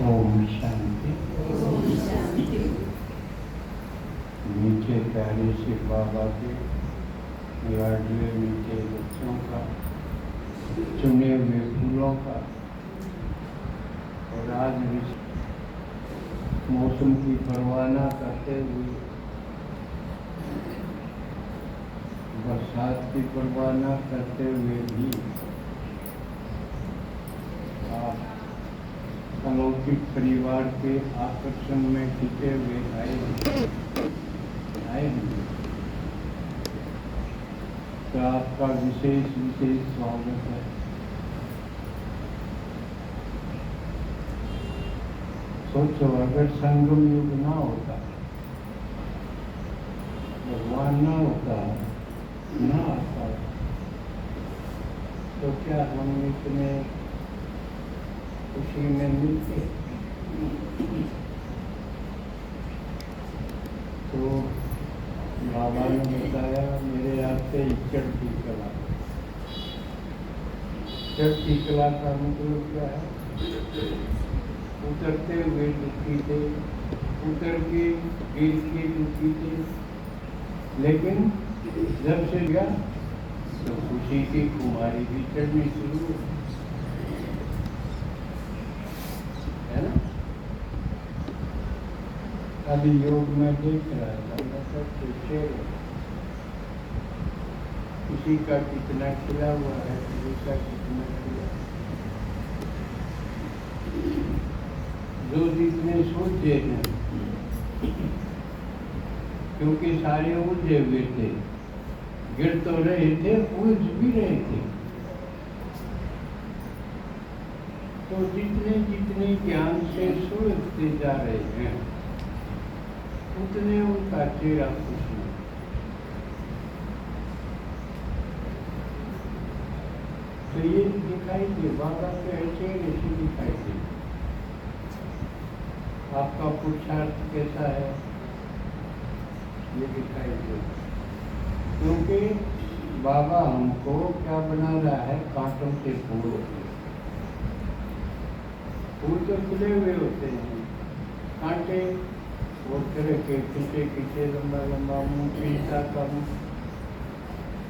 ओम शांति। मीठे प्यारे से बाबा के लाडले मीठे बच्चों का, चुने हुए फूलों का, और आज भी मौसम की परवाह न करते हुए, बरसात की परवाह न करते हुए भी आप अलौकिक परिवार के आकर्षण में टिके हुए आए हैं। तो आपका विशेष स्वागत है। सोचो, अगर संगम युग ना होता, भगवान ना होता, ना आता, तो क्या हम इतने खुशी में मिलते? तो बाबा ने बताया, मेरे हाथ से चढ़ती कला। चढ़ती कला का मतलब क्या है? उतरते हुए दुखी थे, उतर के गिर के दुखी थे, लेकिन जब से गया तो खुशी की कुमारी भी चढ़नी शुरू हुई, है ना? अभी योग में देख रहा था, मतलब किसी का कितना खिला हुआ है, किसी का कितना खिला, जो जितने सोचे हैं, क्योंकि सारे उलझे हुए थे, गिर तो रहे थे, उलझ भी रहे थे। तो जितने जितने ज्ञान से सुलझते जा रहे हैं, उतने उनका चेहरा खुश है। तो ये दिखाई दे, बाबा के चेहरे से दिखाई दे आपका पुरुषार्थ कैसा है, ये दिखाई दे। क्योंकि बाबा हमको क्या बना रहा है? कांटों से फूल। फूल तो खिले हुए होते हैं, कांटे वो तरह के खींचे खींचे, लंबा लंबा मुंह, चिंता का मुंह,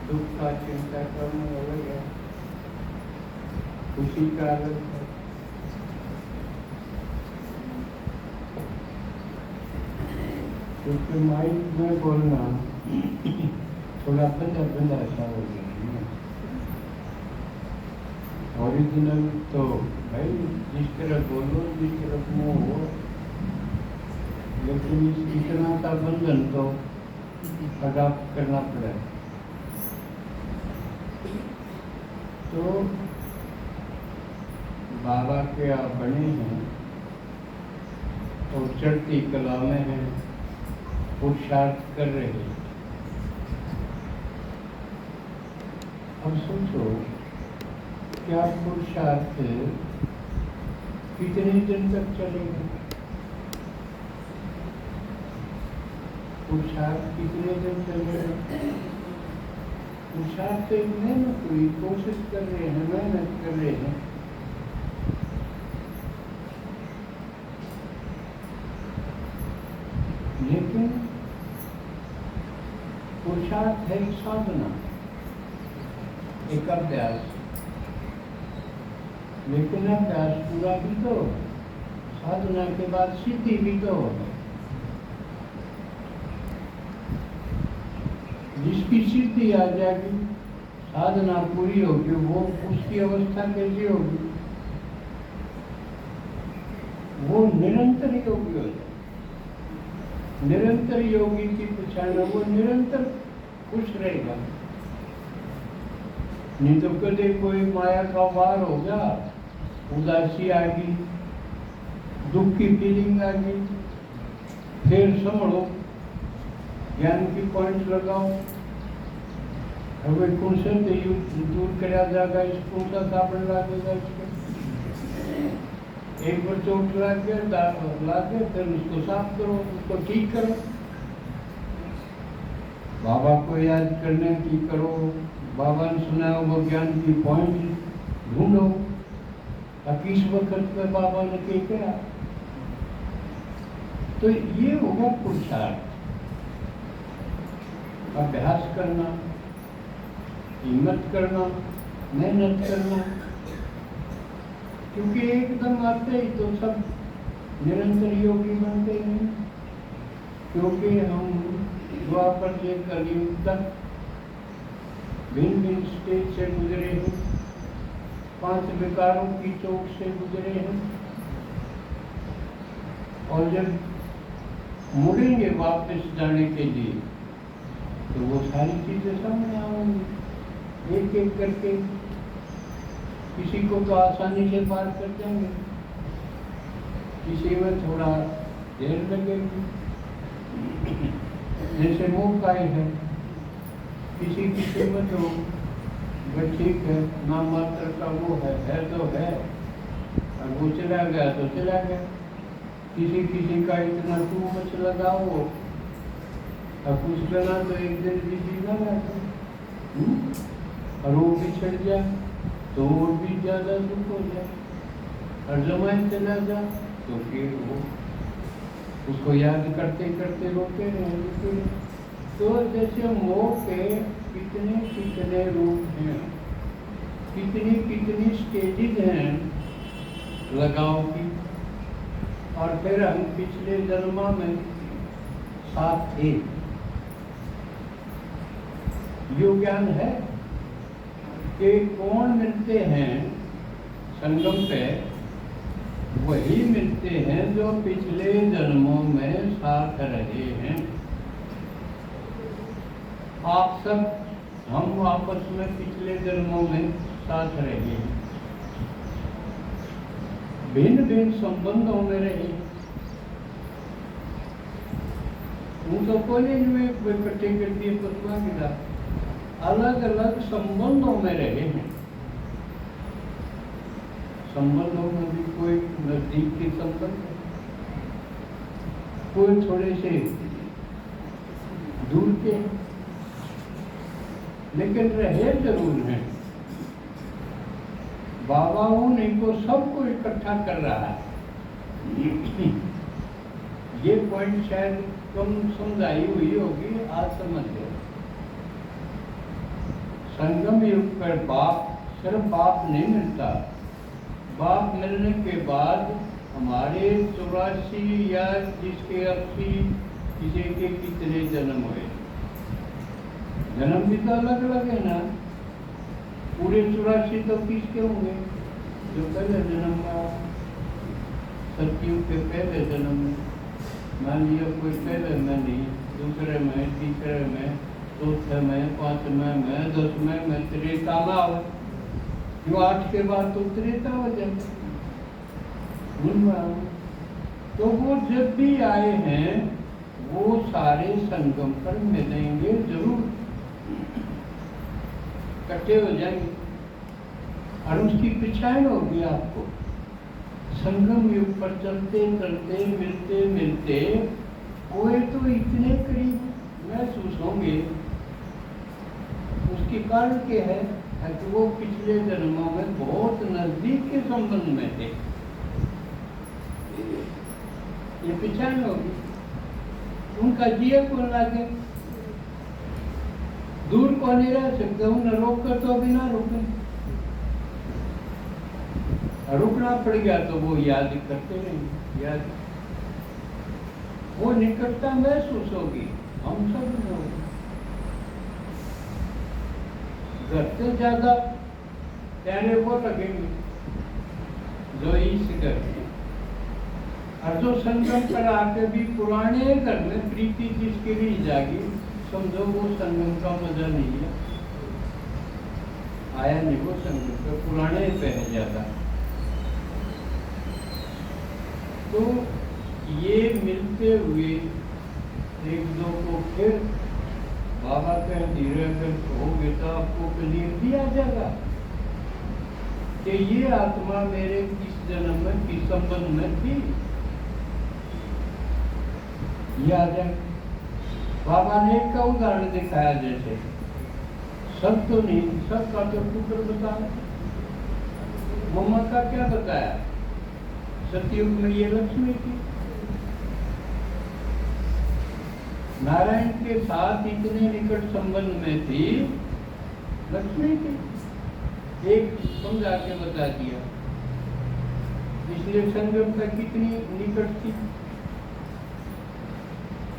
दुख का चिंता का मुंह अलग है, खुशी का अलग है। क्योंकि माइक में बोलना थोड़ा बंदा बंदा सा हो गया। ओरिजिनल तो भाई जिस तरह बोलो, जिस तरह मुँह हो, लेकिन इतना सा बंधन तो अडॉप्ट करना पड़ेगा। तो बाबा के आप बने हैं और चढ़ती कला में हैं, पुरुषार्थ कर रहे हैं। अब सोचो, क्या पुरुषार्थ कितने दिन तक चलेगा? पुरुषार्थ कितने दिन चलेगा? पुरुषार्थ मेहनत हुई, कोशिश कर रहे हैं, मेहनत कर रहे हैं, लेकिन पुरुषार्थ है एक साधना, एक अभ्यास। लेकिन अभ्यास पूरा भी तो, साधना के बाद सिद्धि भी तो। जिसकी सिद्धि आ जाएगी, साधना पूरी होगी, वो उसकी अवस्था कैसी होगी? वो निरंतर योगी हो जाए। निरंतर योगी की पहचान, वो निरंतर खुश रहेगा। नहीं तो कभी कोई माया का वार होगा, उदासी आ गई, दुख की फीलिंग आ गई, फिर संभलो, ज्ञान की पॉइंट लगाओ, हमें कौन से दूर कराया जाएगा, इस कौन सा साबन लागेगा इसको, एक बार चोट लागे फिर उसको साफ करो, उसको ठीक करो, बाबा को याद करने की करो, बाबा ने सुनाया वो ज्ञान की पॉइंट ढूंढो। अब किस वक्त में बाबा ने क्या किया? तो ये होगा पुरुषार्थ, अभ्यास करना, हिम्मत करना, मेहनत करना। क्योंकि एकदम आते ही तो सब निरंतर योगी बनते हैं, क्योंकि हम द्वापर से कलयुग तक भिन्न भिन्न स्टेज से गुजरे हैं, 5 विकारों की चोट से गुजरे हैं, और जब मुड़ेंगे वापस जाने के लिए तो वो सारी चीजें सामने आएंगी एक एक करके। किसी को तो आसानी से पार कर जाएंगे, किसी में थोड़ा देर लगेगी, जैसे मौका है, किसी में तो ठीक है, नाम मात्र का वो है तो है, और वो चला गया तो चला गया। किसी का इतना टू मच लगाओ, अब कुछ बना तो एक दिन भी जीना रहता, और वो बिछड़ जाए तो और भी ज्यादा दुख हो जाए, और जमाए चला जाए तो फिर वो उसको याद करते करते रोते रहे। तो जैसे मोह के कितने कितने रूप हैं, कितनी कितनी स्टेजेज हैं लगाव की, और फिर हम पिछले जन्म में साथ थे। यो ज्ञान है कि कौन मिलते हैं संगम पे, वही मिलते हैं जो पिछले जन्मों में साथ रहे हैं। आप सब हम आपस में पिछले जन्मों में साथ रहे हैं, भिन्न भिन्न संबंधों में रहे। उनको कॉलेज में इकट्ठे कर दिए, पतवा गिरा, अलग अलग संबंधों में रहे हैं। संबंधों में भी कोई नजदीक के संबंध, कोई थोड़े से दूर के, लेकिन रहे जरूर हैं। बाबा उन्हीं को सबको इकट्ठा कर रहा है। ये पॉइंट शायद कम समझाई हुई होगी, आज समझ लो। संगम युग पर बाप, सिर्फ बाप नहीं मिलता। बाप मिलने के बाद हमारे 84 या जिसके 80 किसी के कितने जन्म हुए, जन्म भी तो अलग अलग है ना। पूरे 84 तो किसके होंगे? जो पहले जन्म का, सतयुग के पहले जन्म में, मान लिया कोई पहले में नहीं, दूसरे में, तीसरे में, चौथे में, 5वें में, 10वें में, त्रेता में आओ। क्यों 8 के बाद तो त्रेता हो जाए। तो वो जब भी आए हैं वो सारे संगम पर मिलेंगे जरूर, इकट्ठे हो जाएंगे, और उसकी पहचान होगी आपको। संगम युग पर चलते चलते मिलते मिलते कोई तो इतने करीब महसूस होंगे। उसके कारण क्या है कि वो पिछले जन्मों में बहुत नजदीक के संबंध में थे। ये पहचान होगी। उनका जिया को लागे, दूर को नहीं रह सकते, उन्हें रोक कर तो अभी ना रुके, रुकना पड़ गया तो वो याद करते रहेंगे। याद वो निकटता महसूस होगी हम सब लोग। घर से ज्यादा प्यारे वो लगेंगे जो इस घर में, और जो संगम पर आके भी पुराने घर में प्रीति जिसके लिए जागी, समझो वो संगम का मजा नहीं है, आया नहीं वो संगम पे, पुराने पे है ज्यादा। तो ये मिलते हुए एक दो को फिर बाबा का धीरे अगर कहोगे तो आपको क्लियर भी आ जाएगा कि ये आत्मा मेरे किस जन्म में किस संबंध में थी, ये आ जाए। बाबा ने एक का उदाहरण दिखाया, जैसे सब तो नहीं, सबका तो पुत्र बताया, मम्मा का क्या बताया, सतयुग में ये लक्ष्मी थी, नारायण के साथ इतने निकट संबंध में थी लक्ष्मी की, एक समझा के बता दिया। इसलिए संगम का कितनी निकट थी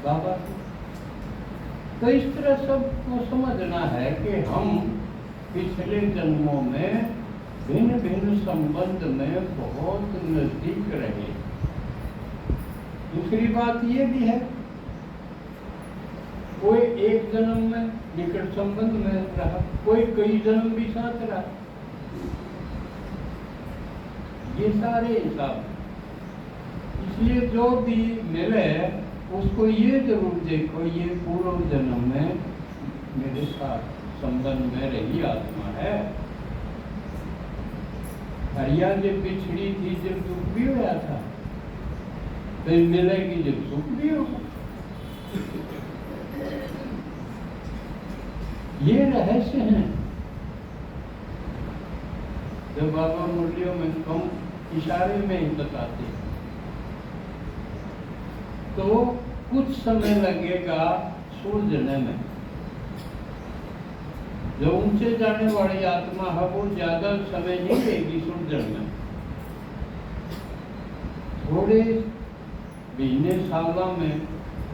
बाबा की। तो इस तरह सबको समझना है कि हम पिछले जन्मों में भिन्न भिन्न संबंध में बहुत नजदीक रहे। दूसरी बात ये भी है, कोई एक जन्म में निकट संबंध में रहा, कोई कई जन्म भी साथ रहा। ये सारे हिसाब। इसलिए जो भी मिले उसको ये जरूर देखो, ये पूर्व जन्म में मेरे साथ संबंध में रही आत्मा है। हरिया जब बिछड़ी थी, जब दुख भी हुआ था, तो मिलेगी जब सुख भी होगा। ये रहस्य हैं जो बाबा मुरलियों में कम इशारे में ही बताते हैं। तो कुछ समय लगेगा सुलझने में। जो ऊंचे जाने वाली आत्मा है वो ज्यादा समय नहीं लेगी सुलझन में। थोड़े महीने सालों में,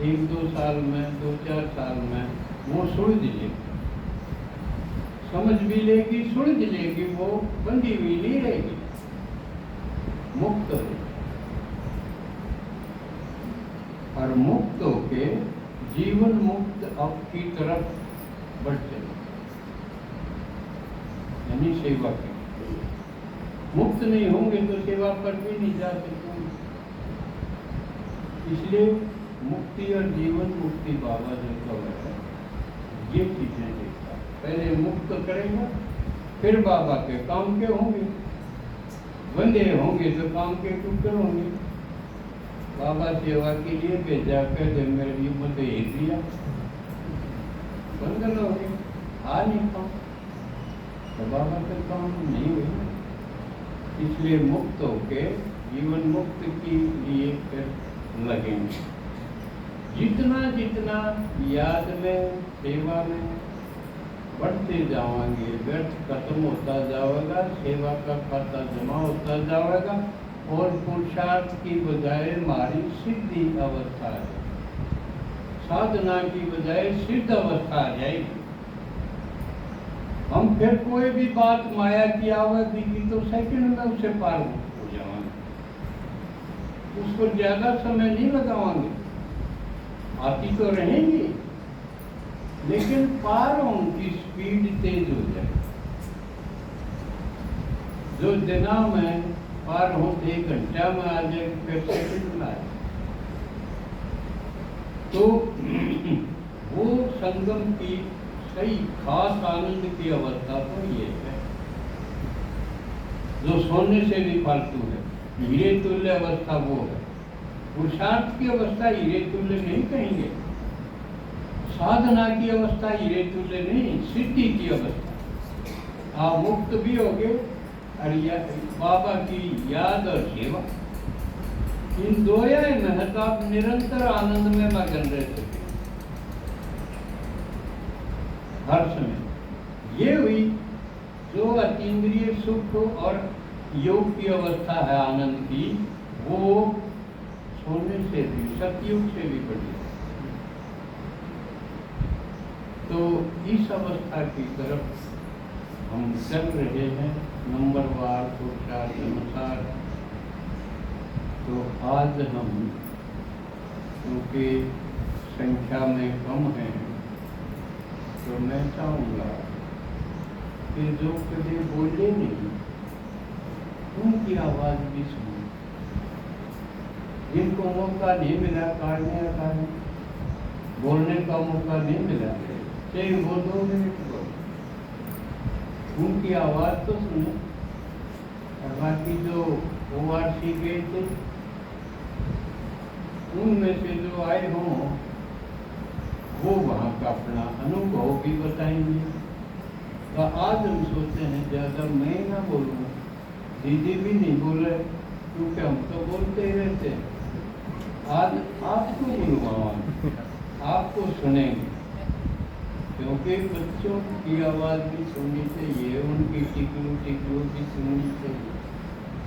1-2 साल में, 2-4 साल में वो सुलझ लेगी, समझ भी लेगी, सुलझ लेगी, वो बंधी हुई नहीं रहेगी, मुक्त हो। और मुक्त होके जीवन मुक्त आपकी तरफ बढ़ चले, यानी सेवा की। मुक्त नहीं होंगे तो सेवा पर भी नहीं जा सकते। इसलिए मुक्ति और जीवन मुक्ति बाबा जो कवर है, ये चीजें देखता। पहले मुक्त करेगा, फिर बाबा के काम के होंगे, बंधे होंगे तो काम के टुकड़े होंगे। बाबा सेवा के लिए भेजा कर जब मेरे लिए मुझे दिया, बंधन हो गए, आ नहीं पाओ तो बाबा का काम नहीं हुई। इसलिए मुक्त होके जीवन मुक्त के लिए फिर लगेंगे। जितना जितना याद में, सेवा में बढ़ते जाओगे, व्यर्थ खत्म होता जाएगा, सेवा का खाता जमा होता जाएगा और पुरुषार्थ की बजाय हमारी सिद्धि अवस्था है, साधना की बजाय सिद्ध अवस्था आ जाएगी। हम फिर कोई भी बात माया की आवाज़ की तो सेकंड में उसे पार हो जाएंगे, उसको ज्यादा समय नहीं लगाएंगे। आती तो रहेंगी लेकिन पार उनकी स्पीड तेज हो जाए। जो दिना में पार होते 1 घंटा में आ जाए, फिर सेकंड में आए, तो वो संगम की सही खास आनंद की अवस्था तो ये है जो सोने से भी फालतू है। हीरे तुल्य अवस्था वो है। पुरुषार्थ की अवस्था हीरे तुल्य नहीं कहेंगे, साधना की अवस्था हीरे तुल्य नहीं, सिद्धि की अवस्था। आप मुक्त भी होगे और बाबा की याद और सेवा, इन दोया में तो आप निरंतर आनंद में मगन रह सके हर समय। ये हुई जो अतीन्द्रिय सुख और योग की अवस्था है आनंद की, वो सोने से भी, सतयुग से भी बढ़ी। तो इस अवस्था की तरफ हम चल रहे हैं नंबरवार पुरुषार्थ अनुसार। तो आज हम क्योंकि संख्या में कम हैं, तो मैं चाहूँगा कि जो कभी बोले नहीं उनकी आवाज़ भी सुनो। जिनको मौका नहीं मिला काटने का, बोलने का मौका नहीं मिला, चाहे वो 2 मिनट बोलो, उनकी आवाज़ तो सुनो। और बाकी जो ORC गए थे उनमें से जो आए हों वो वहाँ का अपना अनुभव भी बताएंगे। तो आज हम सोचते हैं ज़्यादा मैं ना बोलूँ, दीदी भी नहीं बोले क्योंकि हम तो बोलते ही रहते हैं। आज आपको बुलवाऊँ, आपको को सुनेंगे, क्योंकि बच्चों की आवाज़ भी सुननी चाहिए, उनकी टिकलू टिकलू भी सुननी चाहिए।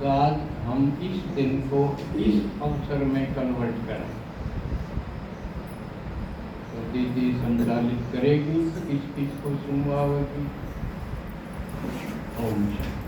तो आज हम इस दिन को इस अवसर में कन्वर्ट करें। तो दीदी संचालित करेगी, किस किस को सुनवाएगी। ओम शांति।